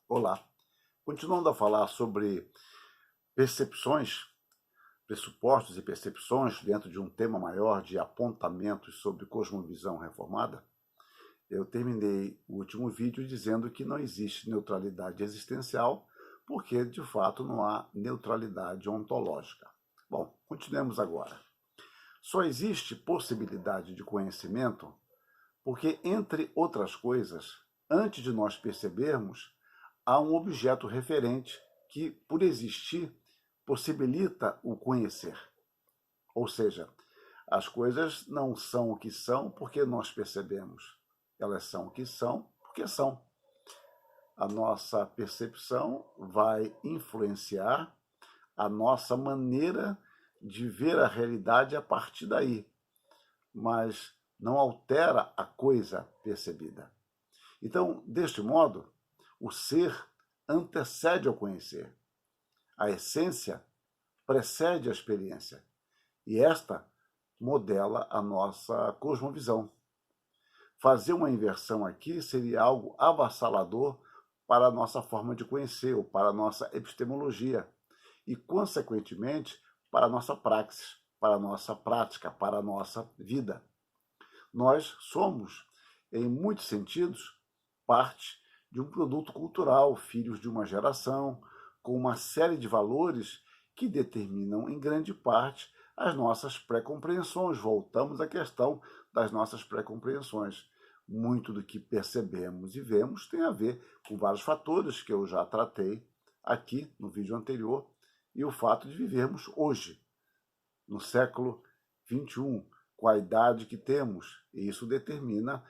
Olá. Continuando a falar sobre percepções, pressupostos e percepções dentro de um tema maior de apontamentos sobre cosmovisão reformada, eu terminei o último vídeo dizendo que não existe neutralidade existencial, porque de fato não há neutralidade ontológica. Bom, continuemos agora. Só existe possibilidade de conhecimento porque, entre outras coisas, antes de nós percebermos, há um objeto referente que, por existir, possibilita o conhecer. Ou seja, as coisas não são o que são porque nós percebemos. Elas são o que são porque são. A nossa percepção vai influenciar a nossa maneira de ver a realidade a partir daí, mas não altera a coisa percebida. Então, deste modo, o ser antecede ao conhecer. A essência precede a experiência. E esta modela a nossa cosmovisão. Fazer uma inversão aqui seria algo avassalador para a nossa forma de conhecer, ou para a nossa epistemologia, e, consequentemente, para a nossa praxis, para a nossa prática, para a nossa vida. Nós somos, em muitos sentidos, parte de um produto cultural, filhos de uma geração, com uma série de valores que determinam, em grande parte, as nossas pré-compreensões. Voltamos à questão das nossas pré-compreensões. Muito do que percebemos e vemos tem a ver com vários fatores que eu já tratei aqui no vídeo anterior, e o fato de vivermos hoje, no século XXI, com a idade que temos, e isso determina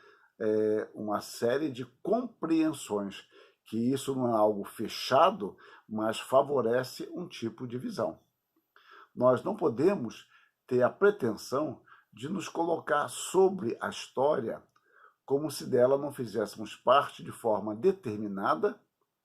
uma série de compreensões, que isso não é algo fechado, mas favorece um tipo de visão. Nós não podemos ter a pretensão de nos colocar sobre a história como se dela não fizéssemos parte de forma determinada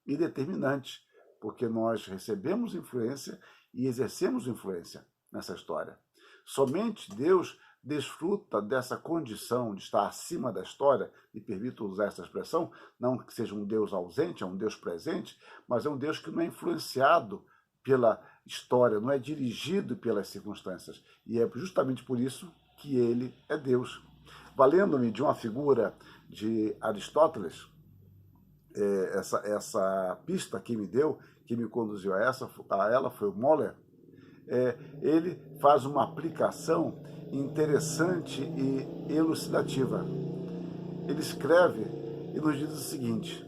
e determinante, porque nós recebemos influência e exercemos influência nessa história. Somente Deus desfruta dessa condição de estar acima da história, e permito usar essa expressão, não que seja um Deus ausente, é um Deus presente, mas é um Deus que não é influenciado pela história, não é dirigido pelas circunstâncias, e é justamente por isso que ele é Deus. Valendo-me de uma figura de Aristóteles, essa pista que me deu, que me conduziu a ela, foi o Moller. Ele faz uma aplicação interessante e elucidativa. Ele escreve e nos diz o seguinte: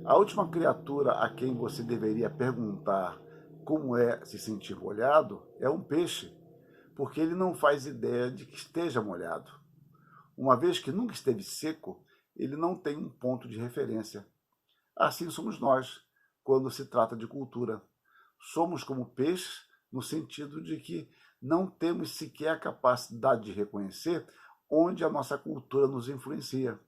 a última criatura a quem você deveria perguntar como é se sentir molhado é um peixe, porque ele não faz ideia de que esteja molhado. Uma vez que nunca esteve seco, ele não tem um ponto de referência. Assim somos nós, quando se trata de cultura. Somos como peixes, no sentido de que não temos sequer a capacidade de reconhecer onde a nossa cultura nos influencia.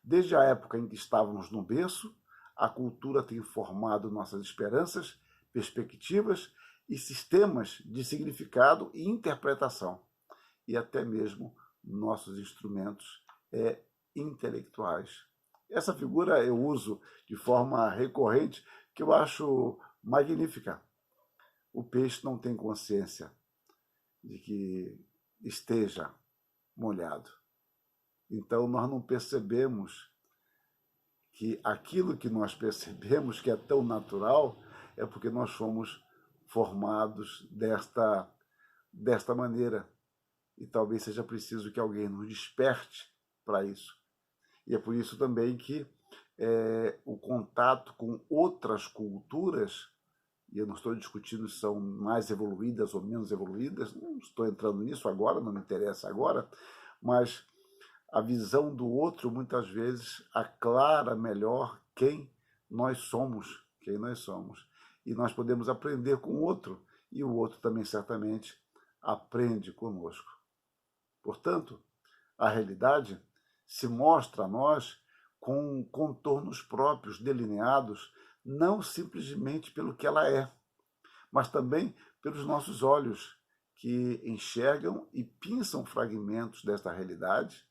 Desde a época em que estávamos no berço, a cultura tem formado nossas esperanças, perspectivas e sistemas de significado e interpretação, e até mesmo nossos instrumentos intelectuais. Essa figura eu uso de forma recorrente, que eu acho magnífica. O peixe não tem consciência de que esteja molhado. Então nós não percebemos que aquilo que nós percebemos que é tão natural é porque nós fomos formados desta maneira. E talvez seja preciso que alguém nos desperte para isso. E é por isso também que o contato com outras culturas, e eu não estou discutindo se são mais evoluídas ou menos evoluídas, não estou entrando nisso agora, não me interessa agora, mas a visão do outro muitas vezes aclara melhor quem nós somos, E nós podemos aprender com o outro, e o outro também certamente aprende conosco. Portanto, a realidade se mostra a nós com contornos próprios, delineados, não simplesmente pelo que ela é, mas também pelos nossos olhos, que enxergam e pinçam fragmentos desta realidade,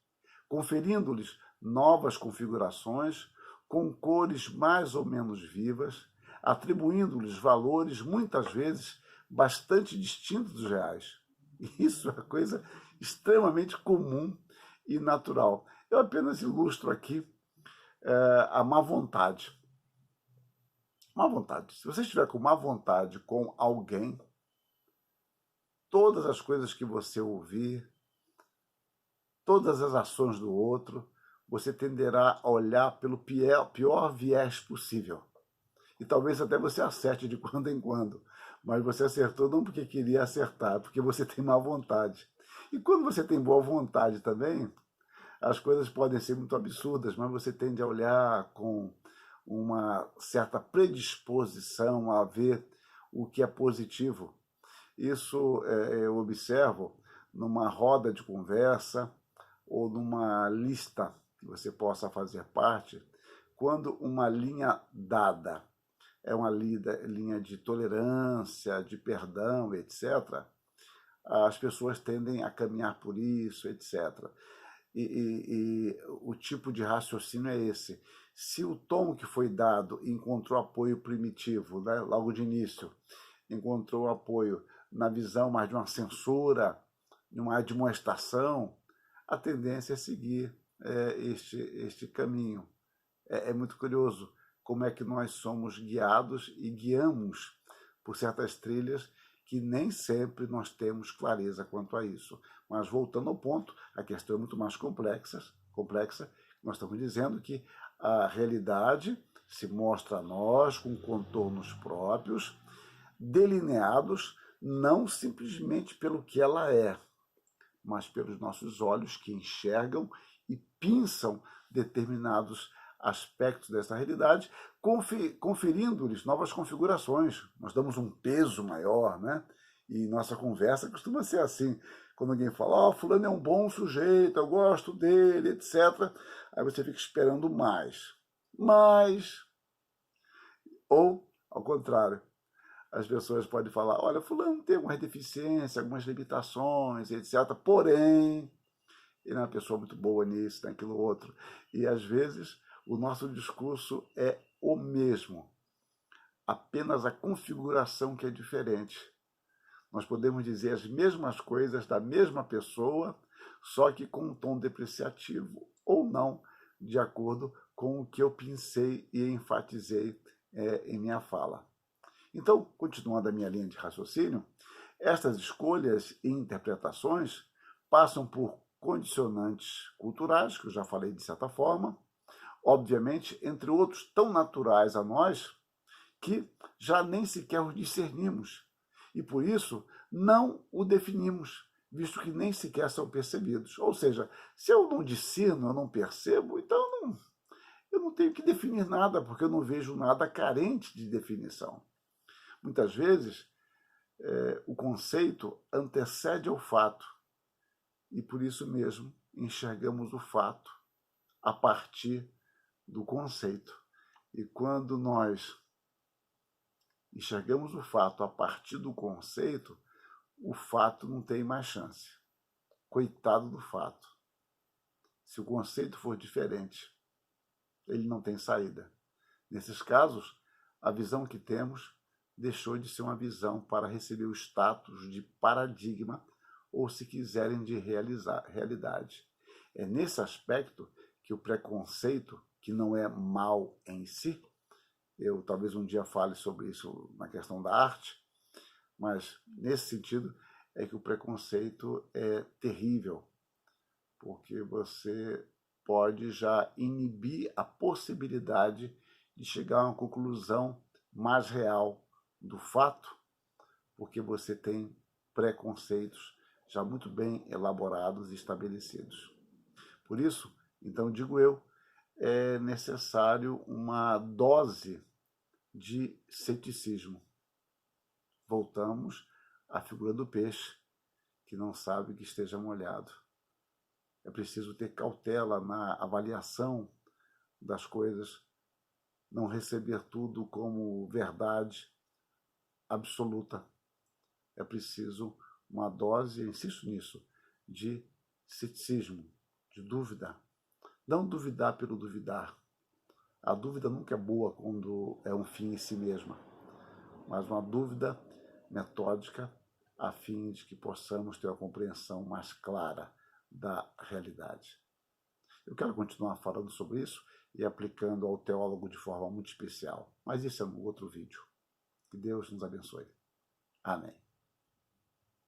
conferindo-lhes novas configurações, com cores mais ou menos vivas, atribuindo-lhes valores, muitas vezes, bastante distintos dos reais. E isso é uma coisa extremamente comum e natural. Eu apenas ilustro aqui a má vontade. Má vontade. Se você estiver com má vontade com alguém, todas as coisas que você ouvir, todas as ações do outro, você tenderá a olhar pelo pior viés possível. E talvez até você acerte de quando em quando. Mas você acertou não porque queria acertar, porque você tem má vontade. E quando você tem boa vontade também, as coisas podem ser muito absurdas, mas você tende a olhar com uma certa predisposição a ver o que é positivo. Isso eu observo numa roda de conversa ou numa lista que você possa fazer parte, quando uma linha dada é uma linha de tolerância, de perdão, etc., as pessoas tendem a caminhar por isso, etc. E o tipo de raciocínio é esse. Se o tom que foi dado encontrou apoio primitivo, né, logo de início, encontrou apoio na visão mais de uma censura, de uma admoestação, a tendência é seguir este caminho. É muito curioso como é que nós somos guiados e guiamos por certas trilhas que nem sempre nós temos clareza quanto a isso. Mas, voltando ao ponto, a questão é muito mais complexa. Nós estamos dizendo que a realidade se mostra a nós com contornos próprios, delineados não simplesmente pelo que ela é, mas pelos nossos olhos que enxergam e pinçam determinados aspectos dessa realidade, conferindo-lhes novas configurações. Nós damos um peso maior, né? E nossa conversa costuma ser assim. Quando alguém fala, fulano é um bom sujeito, eu gosto dele, etc. Aí você fica esperando mais. Ou, ao contrário, as pessoas podem falar, olha, fulano tem alguma deficiência, algumas limitações, etc. Porém, ele é uma pessoa muito boa nisso, naquilo outro. E, às vezes, o nosso discurso é o mesmo, apenas a configuração que é diferente. Nós podemos dizer as mesmas coisas da mesma pessoa, só que com um tom depreciativo ou não, de acordo com o que eu pensei e enfatizei em minha fala. Então, continuando a minha linha de raciocínio, estas escolhas e interpretações passam por condicionantes culturais, que eu já falei de certa forma, obviamente, entre outros tão naturais a nós, que já nem sequer os discernimos. E por isso não o definimos, visto que nem sequer são percebidos. Ou seja, se eu não discerno, eu não percebo, então eu não tenho que definir nada, porque eu não vejo nada carente de definição. Muitas vezes, o conceito antecede ao fato, e por isso mesmo enxergamos o fato a partir do conceito. E quando nós enxergamos o fato a partir do conceito, o fato não tem mais chance. Coitado do fato. Se o conceito for diferente, ele não tem saída. Nesses casos, a visão que temos deixou de ser uma visão para receber o status de paradigma ou, se quiserem, de realidade. É nesse aspecto que o preconceito, que não é mal em si, eu talvez um dia fale sobre isso na questão da arte, mas nesse sentido é que o preconceito é terrível, porque você pode já inibir a possibilidade de chegar a uma conclusão mais real do fato, porque você tem preconceitos já muito bem elaborados e estabelecidos. Por isso, então, digo eu, é necessário uma dose de ceticismo. Voltamos à figura do peixe, que não sabe que esteja molhado. É preciso ter cautela na avaliação das coisas, não receber tudo como verdade absoluta. É preciso uma dose, eu insisto nisso, de ceticismo, de dúvida. Não duvidar pelo duvidar. A dúvida nunca é boa quando é um fim em si mesma, mas uma dúvida metódica a fim de que possamos ter uma compreensão mais clara da realidade. Eu quero continuar falando sobre isso e aplicando ao teólogo de forma muito especial, mas isso é um outro vídeo. Que Deus nos abençoe. Amém.